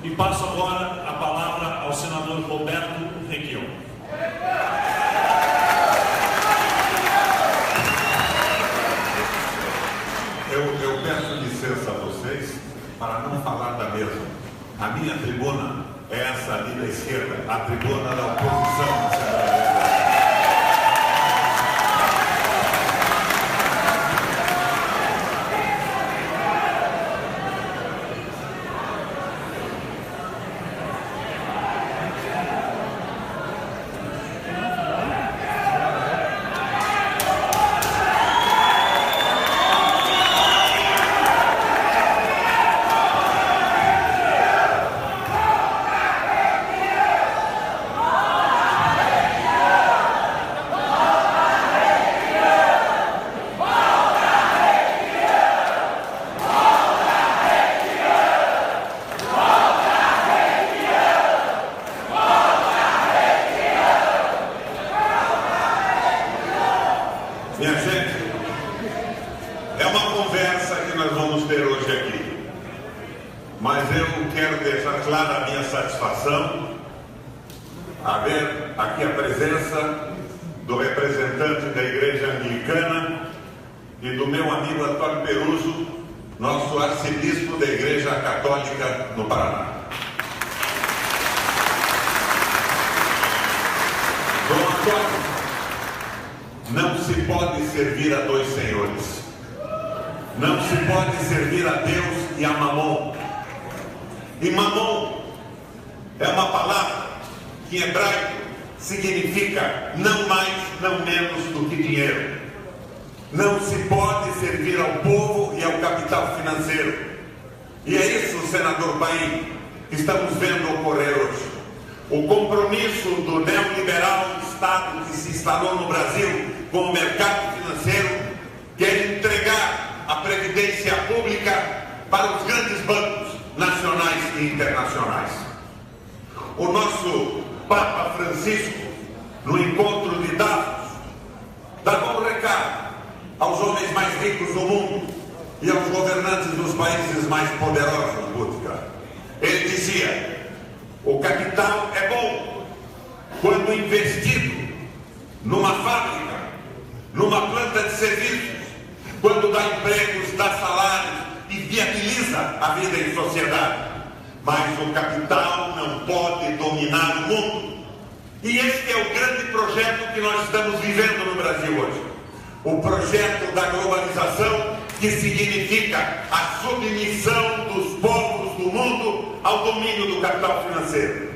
E passo agora a palavra ao senador Roberto Requião. Eu peço licença a vocês para não falar da mesa. A minha tribuna é essa ali da esquerda, a tribuna da oposição na Assembleia Legislativa. Minha gente, é uma conversa que nós vamos ter hoje aqui, mas eu quero deixar clara a minha satisfação a ver aqui a presença do representante da Igreja Anglicana e do meu amigo Antônio Peruso, nosso arcebispo da Igreja Católica no Paraná. Dom Antônio, não se pode servir a dois senhores. Não se pode servir a Deus e a Mamon. E Mamon é uma palavra que em hebraico significa não mais, não menos do que dinheiro. Não se pode servir ao povo e ao capital financeiro. E é isso, senador Paim, que estamos vendo ocorrer hoje. O compromisso do neoliberal Estado que se instalou no Brasil com o mercado financeiro quer entregar a previdência pública para os grandes bancos nacionais e internacionais. O nosso Papa Francisco, no encontro de Davos, dava um recado aos homens mais ricos do mundo e aos governantes dos países mais poderosos, Bútica. Ele dizia: o capital é bom quando investido numa fábrica, numa planta de serviços, quando dá empregos, dá salários e viabiliza a vida em sociedade. Mas o capital não pode dominar o mundo. E este é o grande projeto que nós estamos vivendo no Brasil hoje. O projeto da globalização, que significa a submissão dos povos do mundo ao domínio do capital financeiro.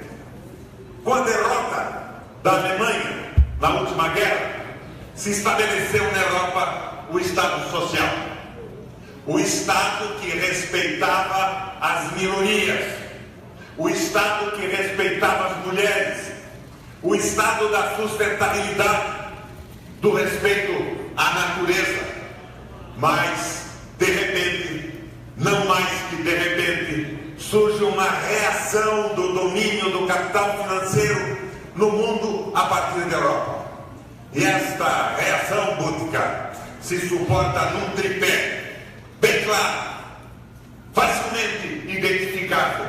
Com a derrota da Alemanha na última guerra, se estabeleceu na Europa o Estado Social. O Estado que respeitava as minorias, o Estado que respeitava as mulheres, o Estado da sustentabilidade, do respeito à natureza. Mas, de repente, não mais que de repente, surge uma reação do domínio do capital financeiro no mundo a partir da Europa. E esta reação, Bútica, se suporta num tripé bem claro, facilmente identificável,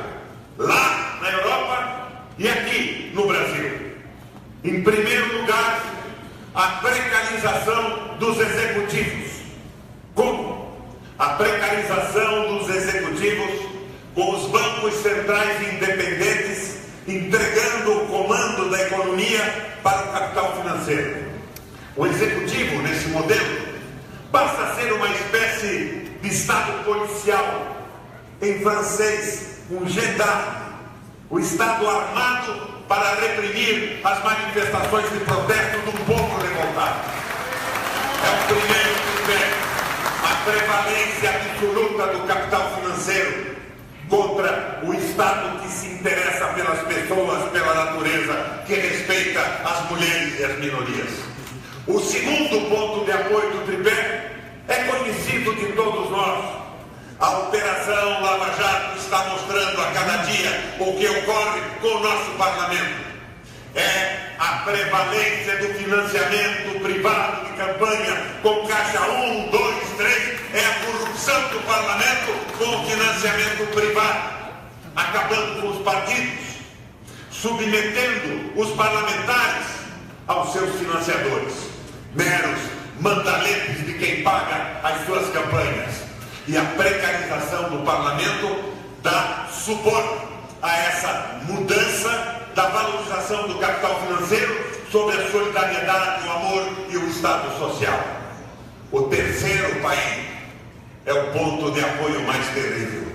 lá na Europa e aqui no Brasil. Em primeiro lugar, a precarização dos executivos. Como? A precarização dos executivos com os bancos centrais independentes entregando o comando da economia para o capital financeiro. O executivo, nesse modelo, passa a ser uma espécie de Estado policial, em francês, um gendarme, o Estado armado para reprimir as manifestações de protesto do povo revoltado. É o primeiro tripé, a prevalência absoluta do capital financeiro contra o Estado que se interessa pelas pessoas, pela natureza, que respeita as mulheres e as minorias. O segundo ponto de apoio do tripé é conhecido de todos nós. A Operação Lava Jato está mostrando a cada dia o que ocorre com o nosso parlamento. É a prevalência do financiamento privado de campanha com Caixa 1, 2, 3, é a corrupção do parlamento com o financiamento privado. acabando com os partidos, submetendo os parlamentares aos seus financiadores, meros mandaletes de quem paga as suas campanhas. E a precarização do parlamento dá suporte a essa mudança da valorização do capital financeiro sobre a solidariedade, o amor e o Estado social. O terceiro país é o ponto de apoio mais terrível.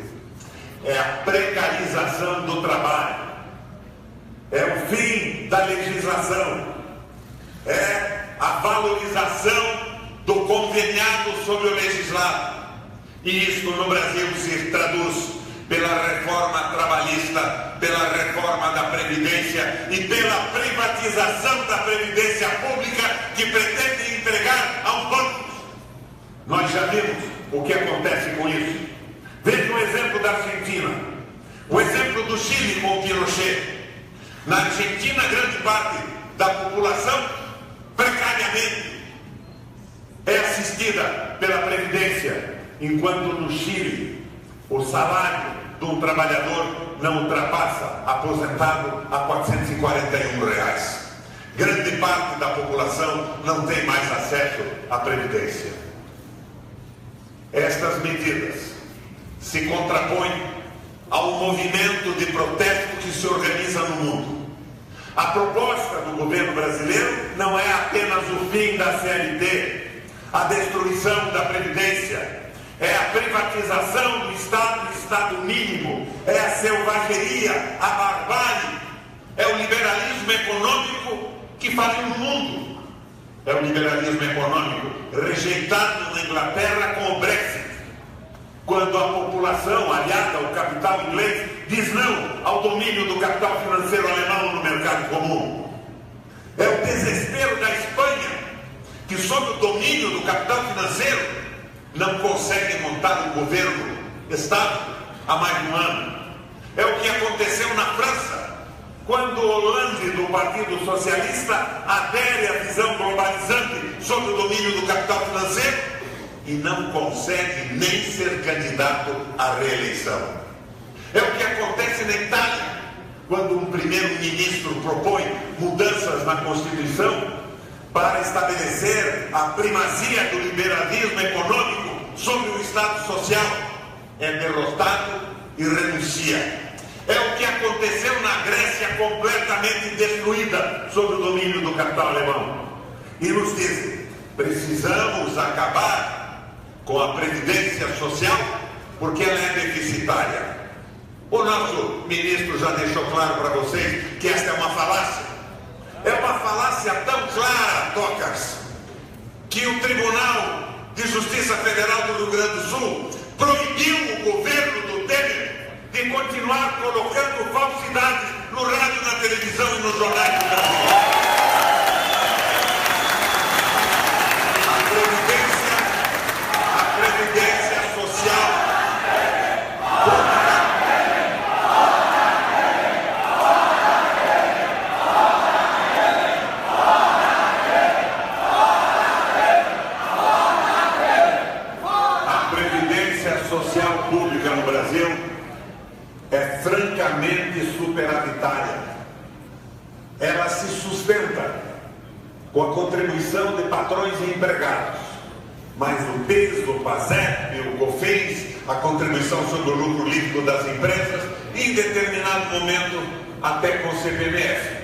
É a precarização do trabalho. É o fim da legislação. É a valorização do conveniado sobre o legislado. E isso no Brasil se traduz pela reforma trabalhista, pela reforma da Previdência e pela privatização da Previdência Pública que pretende entregar aos bancos. Nós já vimos o que acontece com isso. Veja o exemplo da Argentina, o exemplo do Chile com o Pinochet. Na Argentina, grande parte da população precariamente é assistida pela Previdência, enquanto no Chile o salário de um trabalhador não ultrapassa, aposentado, a R$441. Grande parte da população não tem mais acesso à Previdência. Estas medidas se contrapõem ao movimento de protesto que se organiza no mundo. A proposta do governo brasileiro não é apenas o fim da CLT, a destruição da Previdência, é a privatização do Estado mínimo, é a selvageria, a barbárie, é o liberalismo econômico que faliu no mundo. É o liberalismo econômico rejeitado na Inglaterra com o Brexit, quando a população, aliada ao capital inglês, diz não ao domínio do capital financeiro alemão no mercado comum. É o desespero da Espanha, que sob o domínio do capital financeiro não consegue montar um governo estável há mais de um ano. É o que aconteceu na França, quando Hollande, do Partido Socialista, adere à visão globalizante sob o domínio do capital financeiro e não consegue nem ser candidato à reeleição. É o que acontece na Itália, quando um primeiro-ministro propõe mudanças na Constituição para estabelecer a primazia do liberalismo econômico sobre o Estado social, é derrotado e renuncia. É o que aconteceu na Grécia, completamente destruída sob o domínio do capital alemão. E nos dizem, precisamos acabar com a Previdência Social porque ela é deficitária. O nosso ministro já deixou claro para vocês que esta é uma falácia. É uma falácia tão clara, Tocas, que o Tribunal de Justiça Federal do Rio Grande do Sul proibiu o governo do Temer de continuar colocando falsidades no rádio, na televisão e nos jornais do Brasil. A Previdência Social pública no Brasil é francamente superavitária. Ela se sustenta com a contribuição de patrões e empregados, mas o PIS, o PASEP, o COFINS, a contribuição sobre o lucro líquido das empresas, em determinado momento até com o CPMF.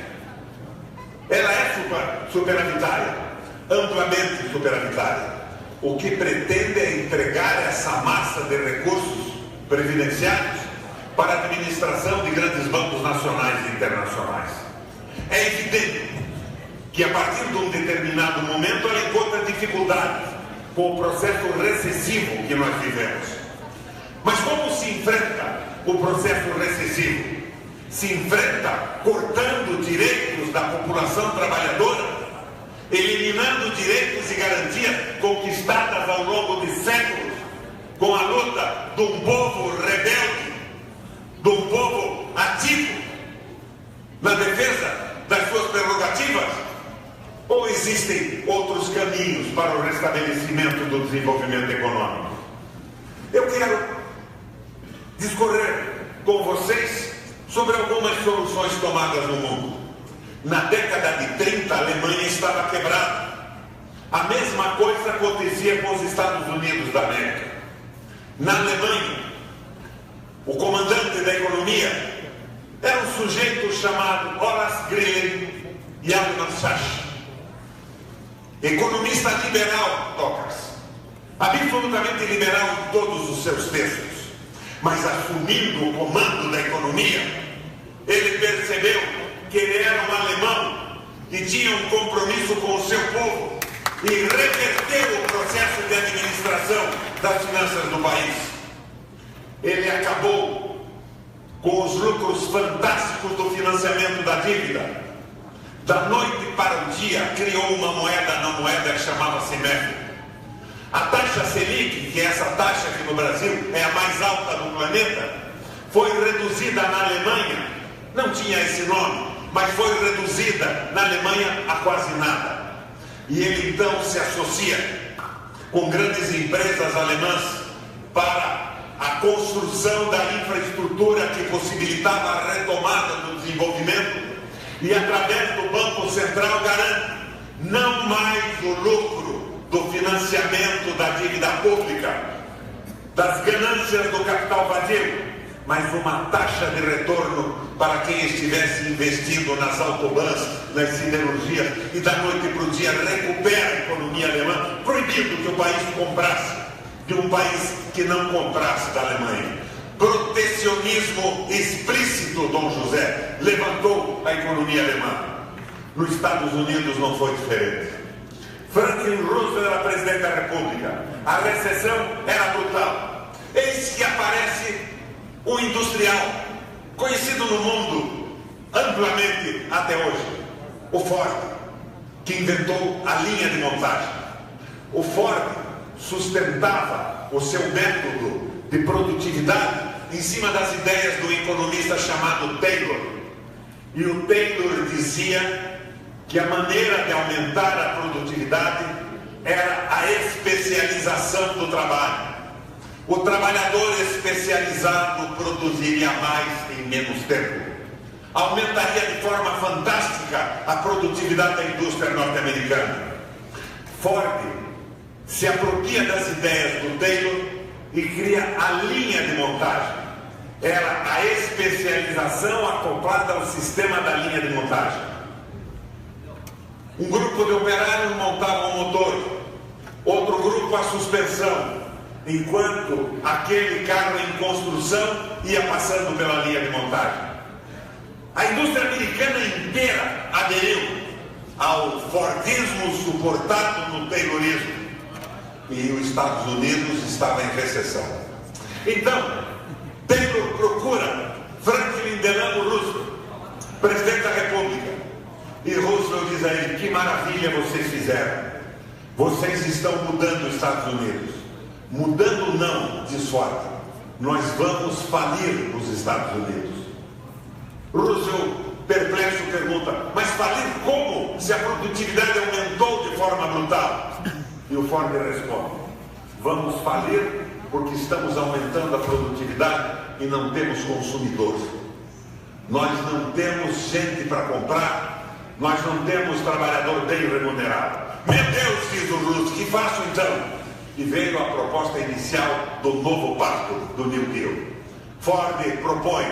Ela é superavitária, amplamente superavitária. O que pretende é entregar essa massa de recursos previdenciários para a administração de grandes bancos nacionais e internacionais. É evidente que a partir de um determinado momento ela encontra dificuldades com o processo recessivo que nós vivemos. Mas como se enfrenta o processo recessivo? Se enfrenta cortando direitos da população trabalhadora, eliminando direitos e garantias conquistadas ao longo de séculos, com a luta de um povo rebelde, de um povo ativo, na defesa das suas prerrogativas? Ou existem outros caminhos para o restabelecimento do desenvolvimento econômico? Eu quero discorrer com vocês sobre algumas soluções tomadas no mundo. Na década de 30, a Alemanha estava quebrada. A mesma coisa acontecia com os Estados Unidos da América. Na Alemanha, o comandante da economia era um sujeito chamado Horace Greeley e Alman Sachs. Economista liberal, Tocas. Absolutamente liberal em todos os seus textos. Mas assumindo o comando da economia, ele percebeu que ele era um alemão que tinha um compromisso com o seu povo e reverteu o processo de administração das finanças do país. Ele acabou com os lucros fantásticos do financiamento da dívida. Da noite para o dia, criou uma moeda na moeda que chamava-se MEF. A taxa Selic, que é essa taxa aqui no Brasil, é a mais alta do planeta, foi reduzida na Alemanha, não tinha esse nome, mas foi reduzida na Alemanha a quase nada. E ele então se associa com grandes empresas alemãs para a construção da infraestrutura que possibilitava a retomada do desenvolvimento e através do Banco Central garante não mais o lucro do financiamento da dívida pública, das ganâncias do capital vadio, mas uma taxa de retorno para quem estivesse investindo nas autobans, nas siderurgias, e da noite para o dia recupera a economia alemã, proibindo que o país comprasse de um país que não comprasse da Alemanha. Protecionismo explícito, Dom José, levantou a economia alemã. Nos Estados Unidos não foi diferente. Franklin Roosevelt era presidente da República. A recessão era brutal. Eis que aparece um industrial, conhecido no mundo amplamente até hoje, o Ford, que inventou a linha de montagem. O Ford sustentava o seu método de produtividade em cima das ideias do economista chamado Taylor. E o Taylor dizia que a maneira de aumentar a produtividade era a especialização do trabalho. O trabalhador especializado produziria mais em menos tempo. Aumentaria de forma fantástica a produtividade da indústria norte-americana. Ford se apropria das ideias do Taylor e cria a linha de montagem. Era a especialização acoplada ao sistema da linha de montagem. Um grupo de operários montava um motor, outro grupo a suspensão, enquanto aquele carro em construção ia passando pela linha de montagem. A indústria americana inteira aderiu ao Fordismo suportado no Taylorismo. E os Estados Unidos estava em recessão. Então, Taylor procura Franklin Delano Roosevelt, presidente da República. E Roosevelt diz a ele: que maravilha vocês fizeram. Vocês estão mudando os Estados Unidos. Mudando não, diz Ford, nós vamos falir os Estados Unidos. Roosevelt, perplexo, pergunta: mas falir como? Se a produtividade aumentou de forma brutal. E o Ford responde: vamos falir porque estamos aumentando a produtividade e não temos consumidor. Nós não temos gente para comprar, nós não temos trabalhador bem remunerado. Meu Deus, diz o Roosevelt, que faço então? E veio a proposta inicial do novo pacto, do New Deal. Ford propõe: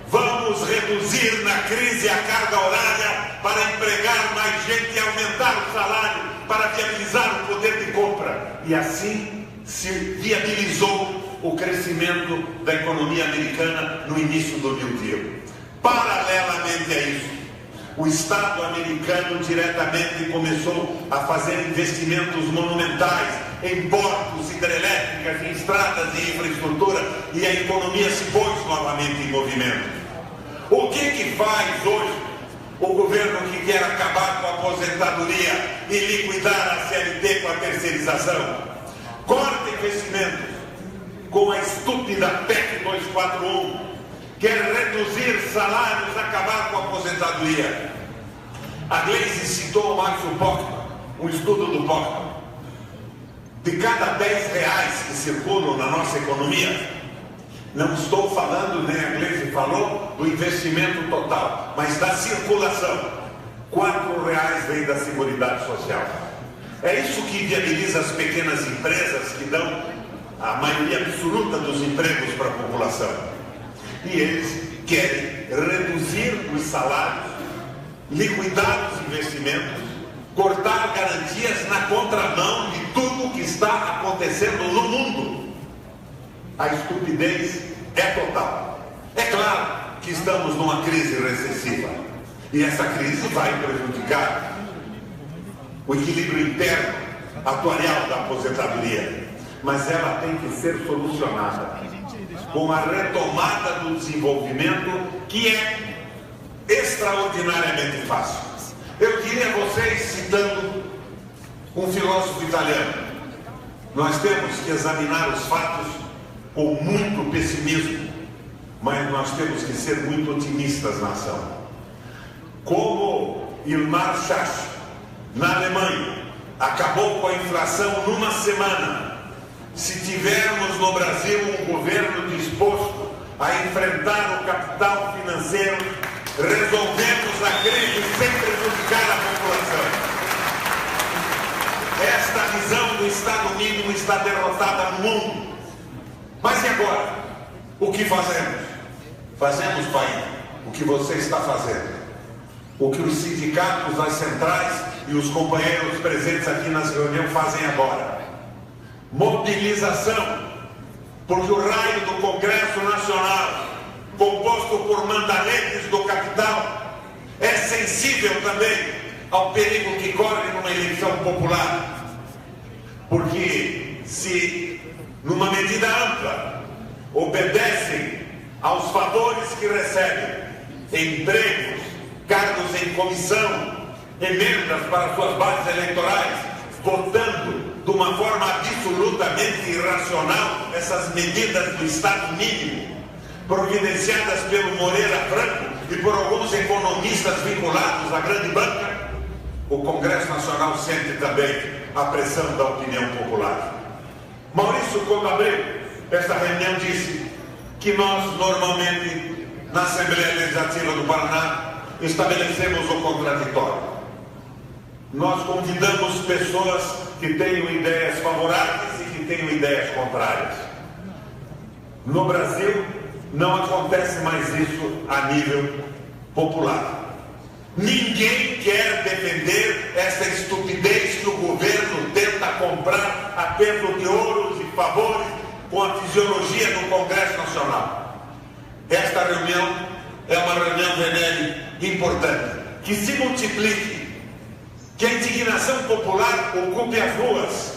vamos reduzir na crise a carga horária para empregar mais gente e aumentar o salário para viabilizar o poder de compra. E assim se viabilizou o crescimento da economia americana no início do New Deal. Paralelamente a isso, o Estado americano diretamente começou a fazer investimentos monumentais em portos, hidrelétricas, em estradas e infraestrutura, e a economia se pôs novamente em movimento. O que faz hoje o governo que quer acabar com a aposentadoria e liquidar a CLT com a terceirização? Corta investimentos com a estúpida PEC 241, quer reduzir salários, acabar com a aposentadoria. A Glaze citou o Marshall Pockman, um estudo do Pockman. De cada 10 reais que circulam na nossa economia, Não estou falando, nem a Gleisi falou, do investimento total, mas da circulação. R$4 vem da Seguridade Social. É isso que viabiliza as pequenas empresas que dão a maioria absoluta dos empregos para a população. E eles querem reduzir os salários, liquidar os investimentos, cortar garantias na contramão de tudo que está acontecendo no mundo. A estupidez é total. É claro que estamos numa crise recessiva e essa crise vai prejudicar o equilíbrio interno atuarial da aposentadoria, mas ela tem que ser solucionada com a retomada do desenvolvimento, que é extraordinariamente fácil. Eu diria a vocês, citando um filósofo italiano, nós temos que examinar os fatos com muito pessimismo, mas nós temos que ser muito otimistas na ação. Como Ilmar Schacht, na Alemanha, acabou com a inflação numa semana. Se tivermos no Brasil um governo disposto a enfrentar o capital financeiro, resolvemos a crise sem prejudicar a população. Esta visão do Estado mínimo está derrotada no mundo. Mas e agora? O que fazemos? Fazemos, pai, o que você está fazendo. O que os sindicatos, as centrais e os companheiros presentes aqui nas reuniões fazem agora. Mobilização, porque o raio do Congresso Nacional, composto por mandaletes do capital, é sensível também ao perigo que corre numa eleição popular. Porque se, numa medida ampla, obedecem aos favores que recebem, empregos, cargos em comissão, emendas para suas bases eleitorais, votando de uma forma absolutamente irracional essas medidas do Estado mínimo, providenciadas pelo Moreira Franco e por alguns economistas vinculados à grande banca, o Congresso Nacional sente também a pressão da opinião popular. Maurício, quando abriu esta reunião, disse que nós, normalmente, na Assembleia Legislativa do Paraná, estabelecemos o contraditório. Nós convidamos pessoas que tenham ideias favoráveis e que tenham ideias contrárias. No Brasil, não acontece mais isso a nível popular. Ninguém quer defender essa estupidez que o governo tenta comprar a peso de ouros e favores com a fisiologia do Congresso Nacional. Esta reunião é uma reunião, Venere, importante, que se multiplique, que a indignação popular ocupe as ruas,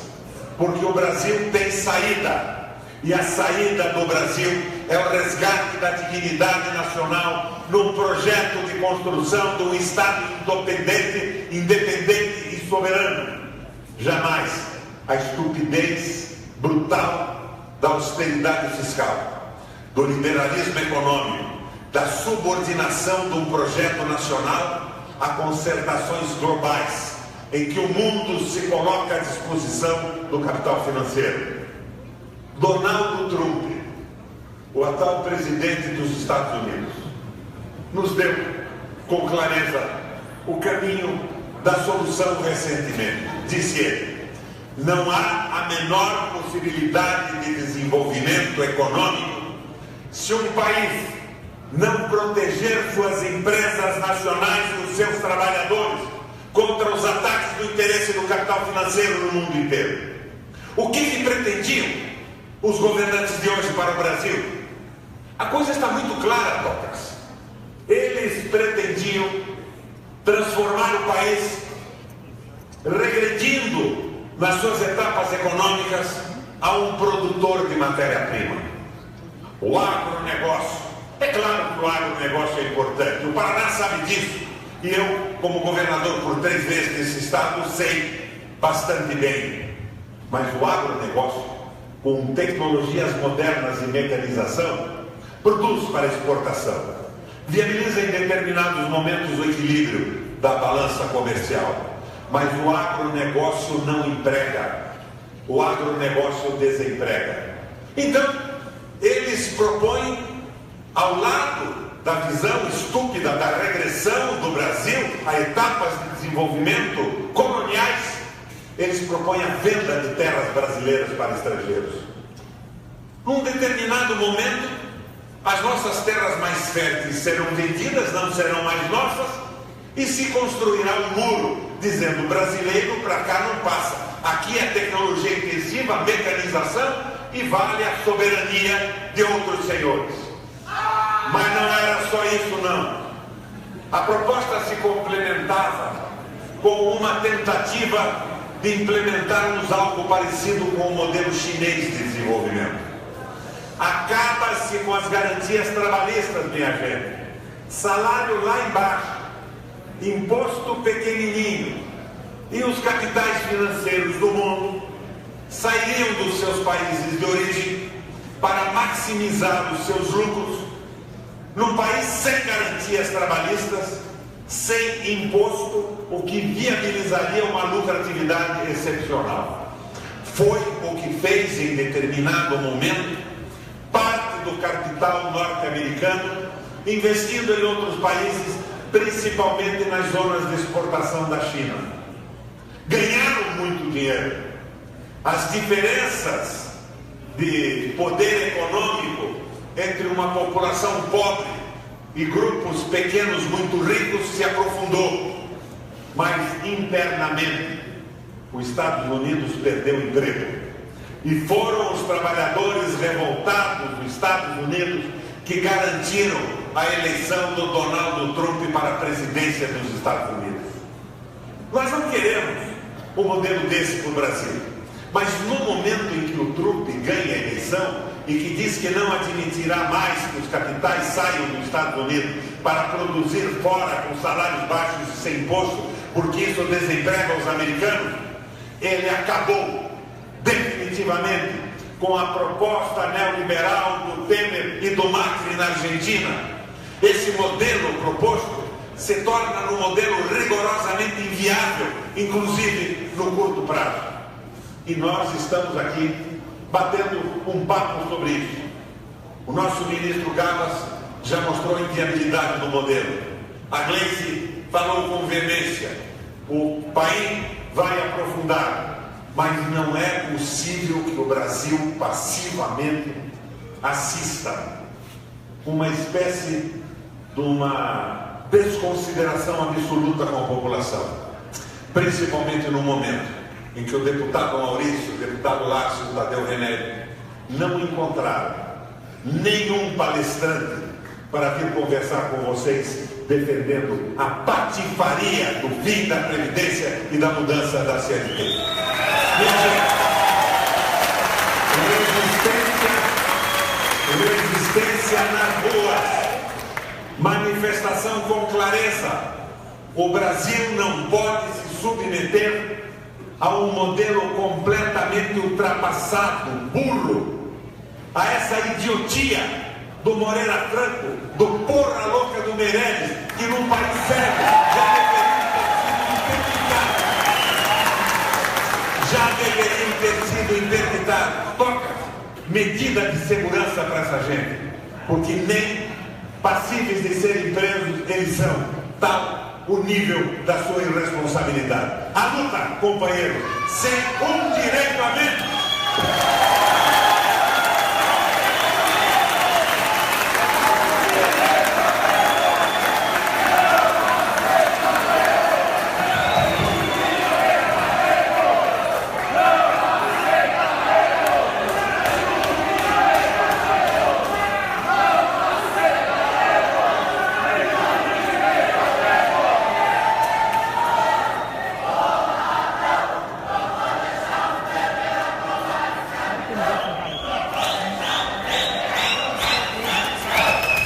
porque o Brasil tem saída, e a saída do Brasil é o resgate da dignidade nacional num projeto de construção de um Estado independente e soberano. Jamais a estupidez brutal da austeridade fiscal, do liberalismo econômico, da subordinação de um projeto nacional a concertações globais, em que o mundo se coloca à disposição do capital financeiro. Donald Trump, o atual presidente dos Estados Unidos, nos deu com clareza o caminho da solução recentemente. Disse ele: não há a menor possibilidade de desenvolvimento econômico se um país não proteger suas empresas nacionais e os seus trabalhadores contra os ataques do interesse do capital financeiro no mundo inteiro. O que pretendiam os governantes de hoje para o Brasil? A coisa está muito clara, Docas. Eles pretendiam transformar o país, regredindo nas suas etapas econômicas, a um produtor de matéria-prima. O agronegócio. É claro que o agronegócio é importante. O Paraná sabe disso. E eu, como governador por 3 vezes nesse estado, sei bastante bem. Mas o agronegócio, com tecnologias modernas e mecanização, produz para exportação. Viabiliza em determinados momentos o equilíbrio da balança comercial. Mas o agronegócio não emprega. O agronegócio desemprega. Então, eles propõem, ao lado da visão estúpida da regressão do Brasil a etapas de desenvolvimento coloniais, eles propõem a venda de terras brasileiras para estrangeiros. Num determinado momento, as nossas terras mais férteis serão vendidas, não serão mais nossas, e se construirá um muro dizendo: brasileiro para cá não passa, aqui é tecnologia intensiva, mecanização, e vale a soberania de outros senhores. Mas não era só isso, não. A proposta se complementava com uma tentativa de implementarmos algo parecido com o modelo chinês de desenvolvimento. Acaba-se com as garantias trabalhistas, minha gente. Salário lá embaixo, imposto pequenininho, e os capitais financeiros do mundo sairiam dos seus países de origem para maximizar os seus lucros num país sem garantias trabalhistas, sem imposto, o que viabilizaria uma lucratividade excepcional. Foi o que fez, em determinado momento, parte do capital norte-americano investindo em outros países, principalmente nas zonas de exportação da China. Ganharam muito dinheiro. As diferenças de poder econômico entre uma população pobre e grupos pequenos muito ricos se aprofundou. Mas internamente, os Estados Unidos perdeu emprego. E foram os trabalhadores revoltados dos Estados Unidos que garantiram a eleição do Donald Trump para a presidência dos Estados Unidos. Nós não queremos um modelo desse para o Brasil. Mas no momento em que o Trump ganha a eleição e que diz que não admitirá mais que os capitais saiam dos Estados Unidos para produzir fora com salários baixos e sem imposto, porque isso desemprega os americanos, ele acabou definitivamente com a proposta neoliberal do Temer e do Macri na Argentina. Esse modelo proposto se torna um modelo rigorosamente inviável, inclusive no curto prazo. E nós estamos aqui batendo um papo sobre isso. O nosso ministro Gabas já mostrou a inviabilidade do modelo. A Gleice falou com veemência. O país vai aprofundar, mas não é possível que o Brasil passivamente assista uma espécie de uma desconsideração absoluta com a população, principalmente no momento em que o deputado Maurício, o deputado Lácio, o Tadeu René não encontraram nenhum palestrante para vir conversar com vocês defendendo a patifaria do fim da Previdência e da mudança da CLT. Resistência nas ruas, manifestação com clareza. O Brasil não pode se submeter a um modelo completamente ultrapassado, burro, a essa idiotia do Moreira Franco, do porra louca do Meirelles, que num país sério já deveriam ter sido interditados. Toca medida de segurança para essa gente, porque nem passíveis de serem presos eles são. Tal o nível da sua irresponsabilidade. A luta, companheiro, sem um direito a menos.